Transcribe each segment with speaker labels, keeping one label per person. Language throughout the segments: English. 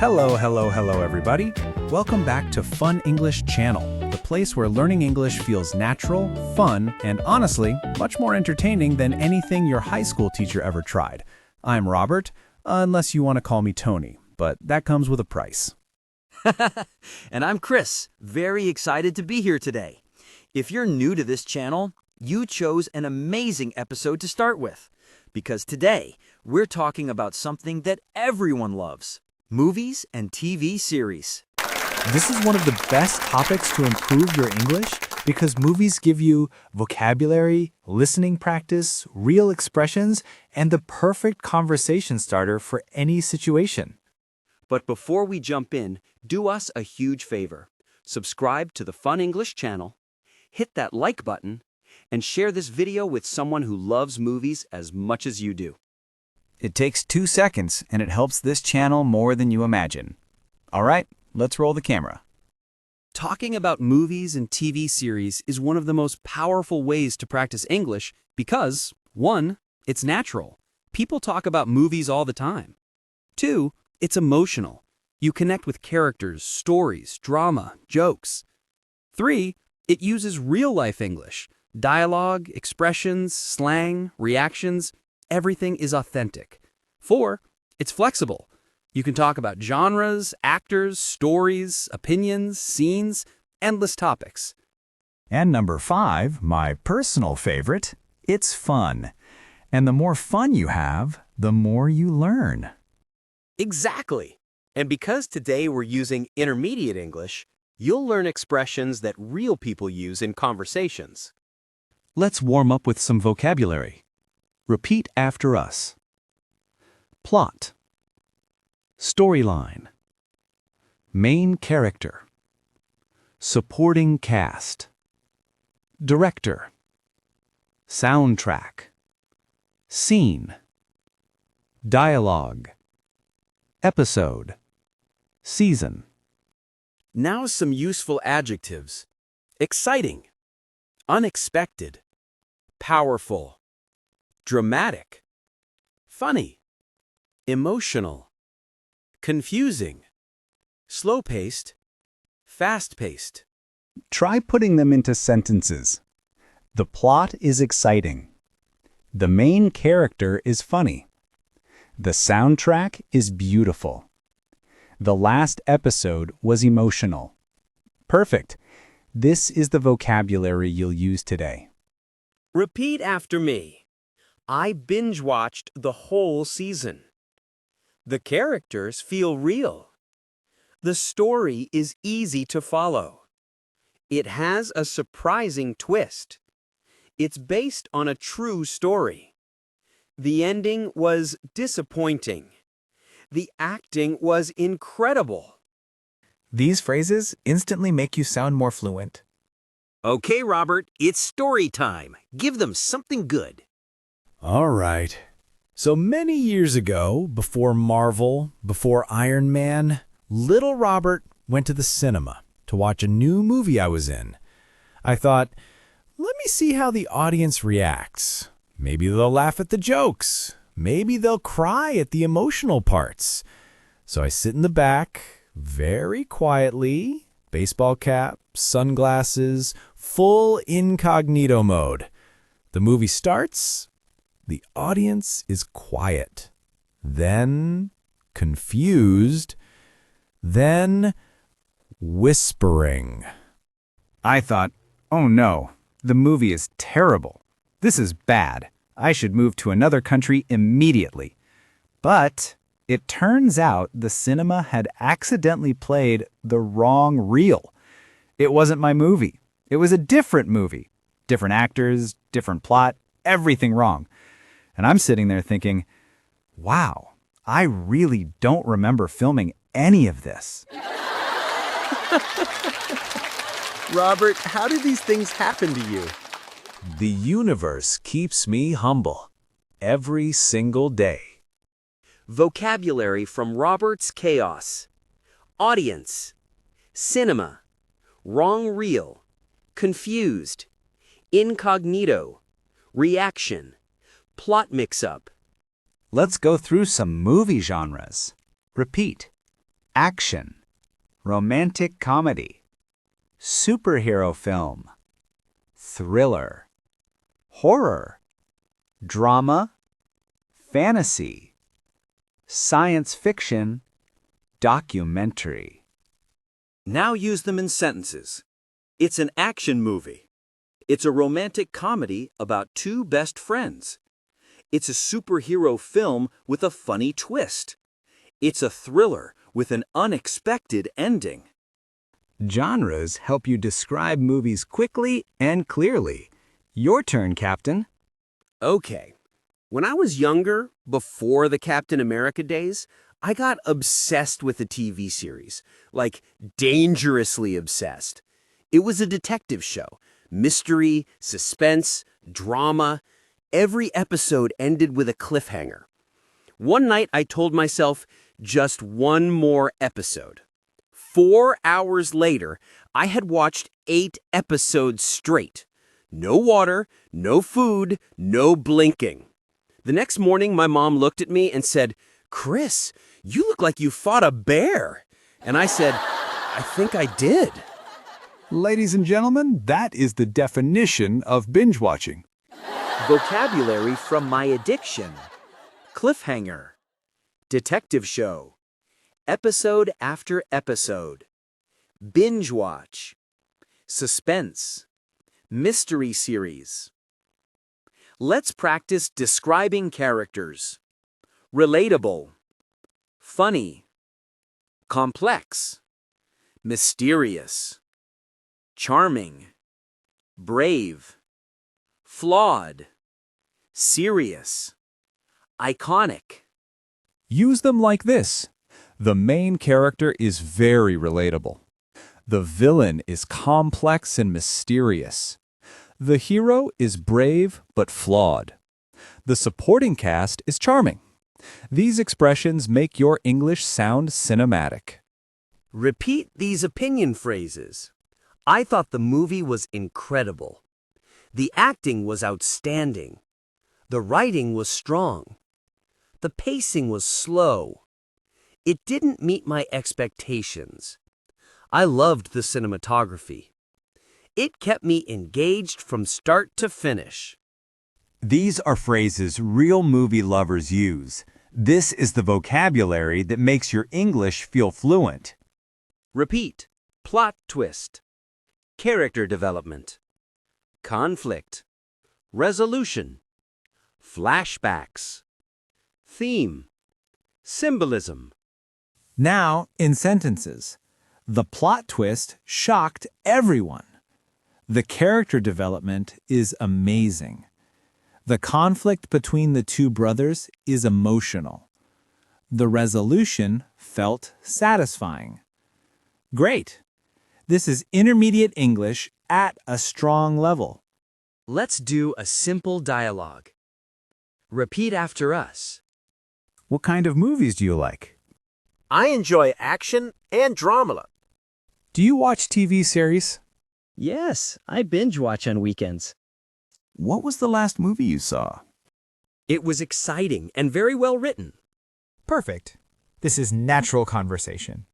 Speaker 1: Hello, everybody. Welcome back to Fun English Channel, the place where learning English feels natural, fun, and honestly, much more entertaining than anything your high school teacher ever tried. I'm Robert, unless you want to call me Tony, but that comes with a price.
Speaker 2: And I'm Chris, very excited to be here today. If you're new to this channel, you chose an amazing episode to start with, because today we're talking about something that everyone loves: movies and TV series.
Speaker 1: This is one of the best topics to improve your English because movies give you vocabulary, listening practice, real expressions, and the perfect conversation starter for any situation.
Speaker 2: But before we jump in, do us a huge favor. Subscribe to the Fun English channel, hit that like button, and share this video with someone who loves movies as much as you do.
Speaker 3: It takes 2 seconds, and it helps this channel more than you imagine. All right, let's roll the camera.
Speaker 2: Talking about movies and TV series is one of the most powerful ways to practice English because, 1, it's natural. People talk about movies all the time. 2, it's emotional. You connect with characters, stories, drama, jokes. 3, it uses real-life English. Dialogue, expressions, slang, reactions, everything is authentic. 4, it's flexible. You can talk about genres, actors, stories, opinions, scenes, endless topics.
Speaker 3: And number 5, my personal favorite, it's fun. And the more fun you have, the more you learn.
Speaker 4: Exactly. And because today we're using intermediate English, you'll learn expressions that real people use in conversations.
Speaker 5: Let's warm up with some vocabulary. Repeat after us. Plot. Storyline. Main character. Supporting cast. Director. Soundtrack. Scene. Dialogue. Episode. Season.
Speaker 4: Now some useful adjectives: exciting, unexpected, powerful, dramatic, funny, emotional, confusing, slow-paced, fast-paced.
Speaker 1: Try putting them into sentences. The plot is exciting. The main character is funny. The soundtrack is beautiful. The last episode was emotional. Perfect. This is the vocabulary you'll use today.
Speaker 4: Repeat after me. I binge-watched the whole season. The characters feel real. The story is easy to follow. It has a surprising twist. It's based on a true story. The ending was disappointing. The acting was incredible.
Speaker 3: These phrases instantly make you sound more fluent.
Speaker 6: Okay, Robert, it's story time. Give them something good.
Speaker 7: All right. So many years ago, before Marvel, before Iron Man, little Robert went to the cinema to watch a new movie I was in. I thought, let me see how the audience reacts. Maybe they'll laugh at the jokes. Maybe they'll cry at the emotional parts. So I sit in the back, very quietly, baseball cap, sunglasses, full incognito mode. The movie starts. The audience is quiet, then confused, then whispering.
Speaker 3: I thought, oh no, the movie is terrible. This is bad. I should move to another country immediately. But it turns out the cinema had accidentally played the wrong reel. It wasn't my movie. It was a different movie. Different actors, different plot, everything wrong. And I'm sitting there thinking, wow, I really don't remember filming any of this.
Speaker 4: Robert, how did these things happen to you?
Speaker 7: The universe keeps me humble every single day.
Speaker 2: Vocabulary from Robert's Chaos. Audience. Cinema. Wrong reel. Confused. Incognito. Reaction. Plot mix-up.
Speaker 3: Let's go through some movie genres. Repeat.
Speaker 1: action, romantic comedy, superhero film, thriller, horror, drama, fantasy, science fiction, documentary.
Speaker 6: Now use them in sentences. It's an action movie. It's a romantic comedy about two best friends. It's a superhero film with a funny twist. It's a thriller with an unexpected ending.
Speaker 3: Genres help you describe movies quickly and clearly. Your turn, Captain.
Speaker 4: Okay. When I was younger, before the Captain America days, I got obsessed with a TV series. Like, dangerously obsessed. It was a detective show. Mystery, suspense, drama. Every episode ended with a cliffhanger. One night I told myself, just one more episode. 4 hours later, I had watched 8 episodes straight. No water, no food, no blinking. The next morning, my mom looked at me and said, "Chris, you look like you fought a bear." And I said, "I think I did."
Speaker 8: Ladies and gentlemen, that is the definition of binge watching.
Speaker 9: Vocabulary from my addiction. Cliffhanger. Detective show. Episode after episode. Binge watch. Suspense. Mystery series. Let's practice describing characters. Relatable. Funny. Complex. Mysterious. Charming. Brave. Flawed. Serious. Iconic.
Speaker 1: Use them like this. The main character is very relatable. The villain is complex and mysterious. The hero is brave but flawed. The supporting cast is charming. These expressions make your English sound cinematic.
Speaker 4: Repeat these opinion phrases. I thought the movie was incredible. The acting was outstanding. The writing was strong. The pacing was slow. It didn't meet my expectations. I loved the cinematography. It kept me engaged from start to finish.
Speaker 1: These are phrases real movie lovers use. This is the vocabulary that makes your English feel fluent.
Speaker 4: Repeat. Plot twist. Character development. Conflict. Resolution. Flashbacks. Theme. Symbolism.
Speaker 3: Now, in sentences. The plot twist shocked everyone. The character development is amazing. The conflict between the two brothers is emotional. The resolution felt satisfying. Great! This is intermediate English at a strong level.
Speaker 4: Let's do a simple dialogue. Repeat after us.
Speaker 3: What kind of movies do you like?
Speaker 6: I enjoy action and drama.
Speaker 3: Do you watch TV series?
Speaker 10: Yes, I binge watch on weekends.
Speaker 8: What was the last movie you saw?
Speaker 4: It was exciting and very well written.
Speaker 11: Perfect. This is natural conversation.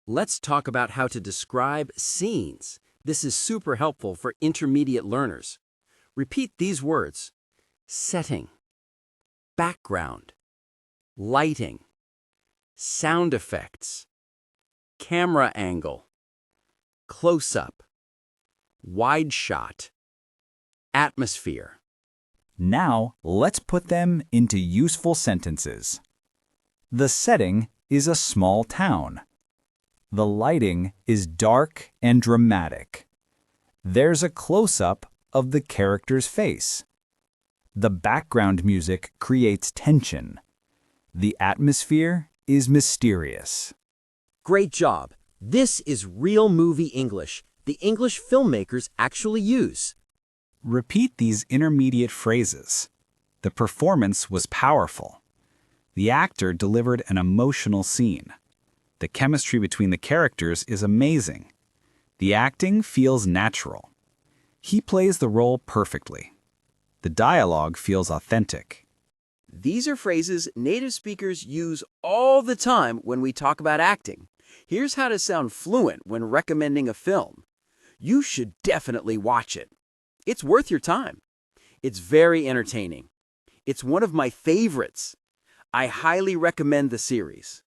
Speaker 2: Let's talk about how to describe scenes. This is super helpful for intermediate learners. Repeat these words: setting, background, lighting, sound effects, camera angle, close-up, wide shot, atmosphere.
Speaker 1: Now, let's put them into useful sentences. The setting is a small town. The lighting is dark and dramatic. There's a close-up of the character's face. The background music creates tension. The atmosphere is mysterious.
Speaker 4: Great job. This is real movie English. The English filmmakers actually use.
Speaker 1: Repeat these intermediate phrases. The performance was powerful. The actor delivered an emotional scene. The chemistry between the characters is amazing. The acting feels natural. He plays the role perfectly. The dialogue feels authentic.
Speaker 9: These are phrases native speakers use all the time when we talk about acting. Here's how to sound fluent when recommending a film. You should definitely watch it. It's worth your time. It's very entertaining. It's one of my favorites. I highly recommend the series.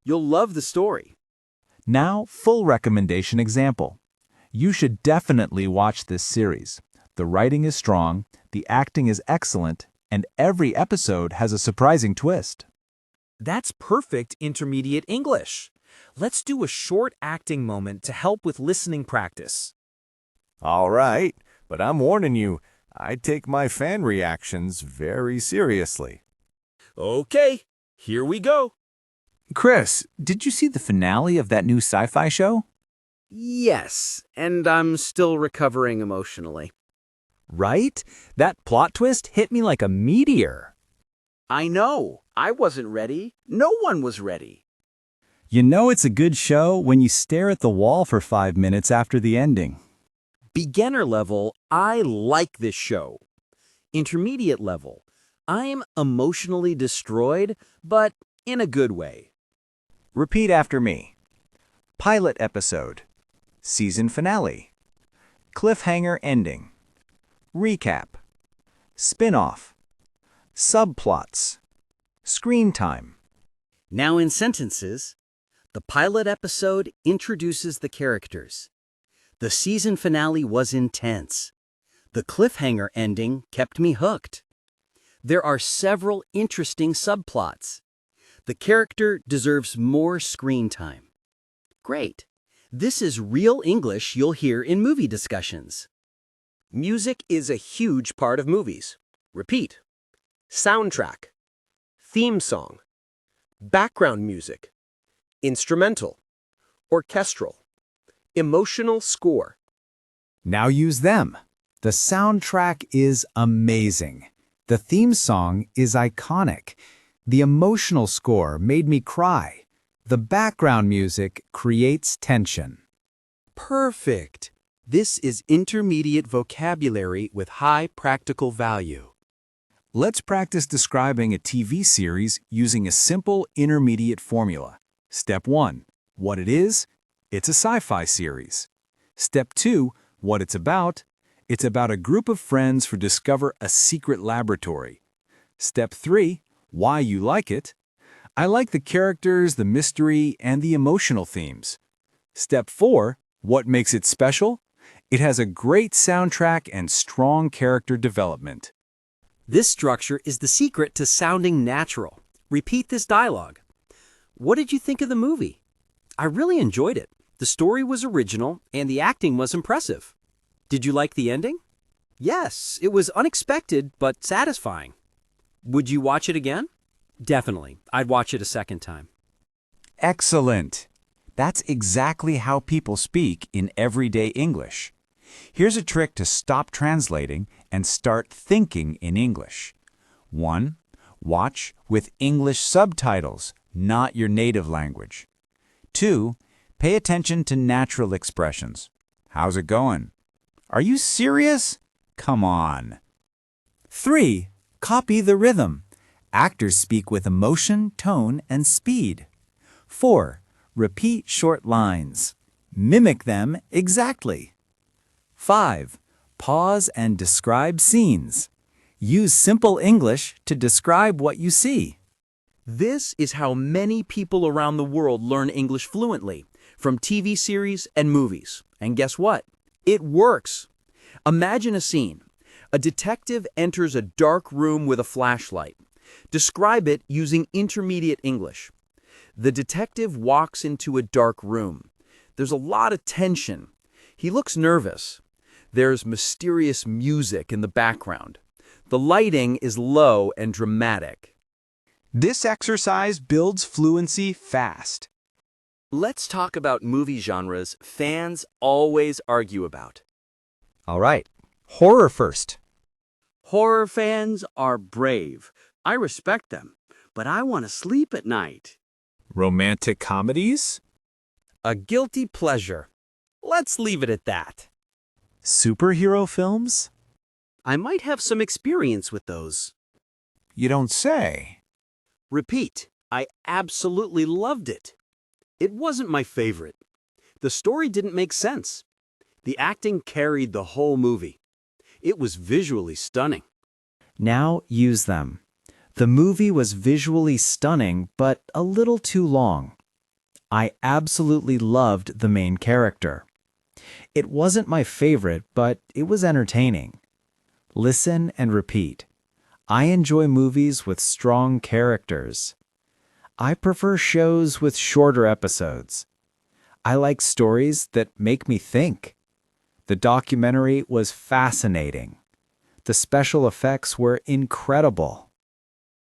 Speaker 9: You'll love the story.
Speaker 3: Now, full recommendation example. You should definitely watch this series. The writing is strong, the acting is excellent, and every episode has a surprising twist.
Speaker 12: That's perfect intermediate English. Let's do a short acting moment to help with listening practice.
Speaker 13: All right, but I'm warning you, I take my fan reactions very seriously.
Speaker 4: Okay, here we go.
Speaker 3: Chris, did you see the finale of that new sci-fi show?
Speaker 9: Yes, and I'm still recovering emotionally.
Speaker 3: Right? That plot twist hit me like a meteor.
Speaker 9: I know. I wasn't ready. No one was ready.
Speaker 1: You know it's a good show when you stare at the wall for 5 minutes after the ending.
Speaker 2: Beginner level, I like this show. Intermediate level, I'm emotionally destroyed, but in a good way.
Speaker 3: Repeat after me. Pilot episode. Season finale. Cliffhanger ending. Recap. Spin-off. Subplots. Screen time.
Speaker 2: Now in sentences, the pilot episode introduces the characters. The season finale was intense. The cliffhanger ending kept me hooked. There are several interesting subplots. The character deserves more screen time. Great. This is real English you'll hear in movie discussions.
Speaker 4: Music is a huge part of movies. Repeat. Soundtrack, theme song, background music, instrumental, orchestral, emotional score.
Speaker 3: Now use them. The soundtrack is amazing. The theme song is iconic. The emotional score made me cry. The background music creates tension.
Speaker 2: Perfect. This is intermediate vocabulary with high practical value.
Speaker 1: Let's practice describing a TV series using a simple intermediate formula. Step 1. What it is? It's a sci-fi series. Step 2. What it's about? It's about a group of friends who discover a secret laboratory. Step 3. Why you like it? I like the characters, the mystery, and the emotional themes. Step 4. What makes it special? It has a great soundtrack and strong character development.
Speaker 2: This structure is the secret to sounding natural. Repeat this dialogue. What did you think of the movie? I really enjoyed it. The story was original and the acting was impressive. Did you like the ending? Yes, it was unexpected but satisfying. Would you watch it again? Definitely. I'd watch it a second time.
Speaker 1: Excellent. That's exactly how people speak in everyday English. Here's a trick to stop translating and start thinking in English. 1. Watch with English subtitles, not your native language. 2. Pay attention to natural expressions. How's it going? Are you serious? Come on. 3. Copy the rhythm. Actors speak with emotion, tone, and speed. 4. Repeat short lines. Mimic them exactly. 5. Pause and describe scenes. Use simple English to describe what you see.
Speaker 2: This is how many people around the world learn English fluently, from TV series and movies. And guess what? It works. Imagine a scene. A detective enters a dark room with a flashlight. Describe it using intermediate English. The detective walks into a dark room. There's a lot of tension. He looks nervous. There's mysterious music in the background. The lighting is low and dramatic.
Speaker 1: This exercise builds fluency fast.
Speaker 9: Let's talk about movie genres fans always argue about.
Speaker 3: All right, horror first.
Speaker 9: Horror fans are brave. I respect them, but I want to sleep at night.
Speaker 8: Romantic comedies?
Speaker 2: A guilty pleasure. Let's leave it at that.
Speaker 1: Superhero films?
Speaker 9: I might have some experience with those.
Speaker 8: You don't say.
Speaker 4: Repeat. I absolutely loved it. It wasn't my favorite. The story didn't make sense. The acting carried the whole movie. It was visually stunning.
Speaker 3: Now use them. The movie was visually stunning, but a little too long. I absolutely loved the main character. It wasn't my favorite, but it was entertaining. Listen and repeat. I enjoy movies with strong characters. I prefer shows with shorter episodes. I like stories that make me think. The documentary was fascinating. The special effects were incredible.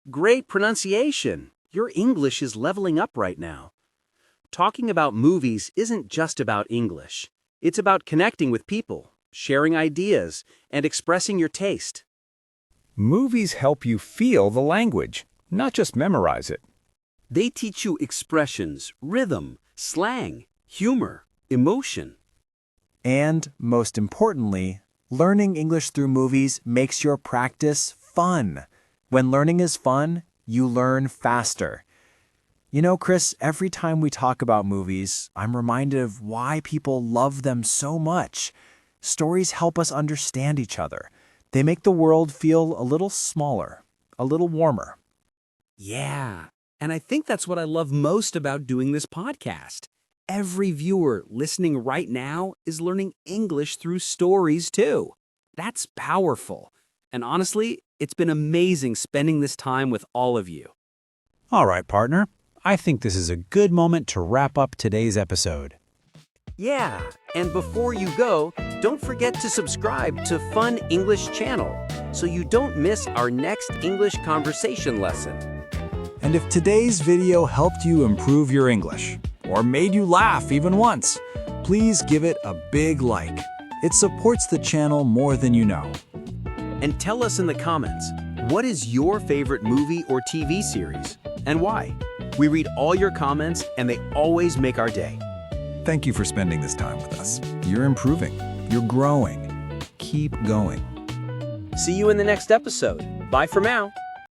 Speaker 4: Great pronunciation. Your English is leveling up right now. Talking about movies isn't just about English. It's about connecting with people, sharing ideas, and expressing your taste.
Speaker 8: Movies help you feel the language, not just memorize it.
Speaker 4: They teach you expressions, rhythm, slang, humor, emotion.
Speaker 3: And, most importantly, learning English through movies makes your practice fun. When learning is fun, you learn faster. You know, Chris, every time we talk about movies, I'm reminded of why people love them so much. Stories help us understand each other. They make the world feel a little smaller, a little warmer.
Speaker 2: Yeah, and I think that's what I love most about doing this podcast. Every viewer listening right now is learning English through stories too. That's powerful. And honestly, it's been amazing spending this time with all of you.
Speaker 1: All right, partner. I think this is a good moment to wrap up today's episode.
Speaker 4: Yeah, and before you go, don't forget to subscribe to Fun English Channel so you don't miss our next English conversation lesson.
Speaker 1: And if today's video helped you improve your English, or made you laugh even once, please give it a big like. It supports the channel more than you know.
Speaker 4: And tell us in the comments, what is your favorite movie or TV series, and why? We read all your comments, and they always make our day.
Speaker 1: Thank you for spending this time with us. You're improving. You're growing. Keep going.
Speaker 4: See you in the next episode. Bye for now.